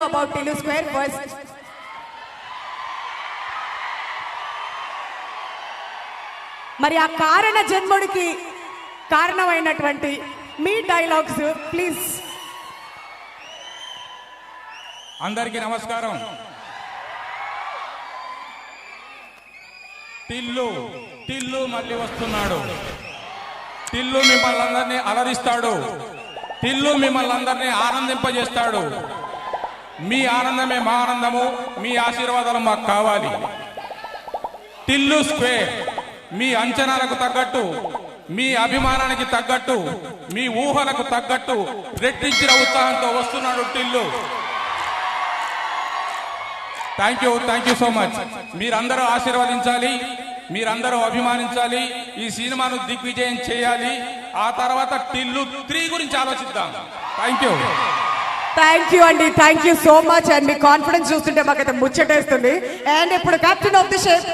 about Tillu Square first. మరి ఆ కారణ జన్ముడికి కారణమైనటువంటి మీ డైలాగ్స్ ప్లీజ్. అందరికీ నమస్కారం. టిల్లు మళ్ళీ వస్తున్నాడు. టిల్లు మిమ్మల్ని అందరినీ అలరిస్తాడు. టిల్లు మిమ్మల్ని అందరినీ ఆనందింపజేస్తాడు. మీ ఆనందమే మా ఆనందము. మీ ఆశీర్వాదాలు మాకు కావాలి. టిల్లు స్క్వేర్ మీ అంచనాలకు తగ్గట్టు, మీ అభిమానానికి తగ్గట్టు, మీ ఊహలకు తగ్గట్టు రెట్టించిన ఉత్సాహంతో వస్తున్నాడు Tillu. Thank you so much. మీరందరూ ఆశీర్వదించాలి, మీరందరూ అభిమానించాలి, ఈ సినిమాను దిగ్విజయం చేయాలి. ఆ తర్వాత టిల్లు 3 గురించి ఆలోచిద్దాం. థ్యాంక్ యూ అండి, thank you so much. And me confidence చూస్తుంటే మాకైతే ముచ్చటేస్తుంది. అండ్ ఇప్పుడు కెప్టెన్ ఆఫ్ ది షిప్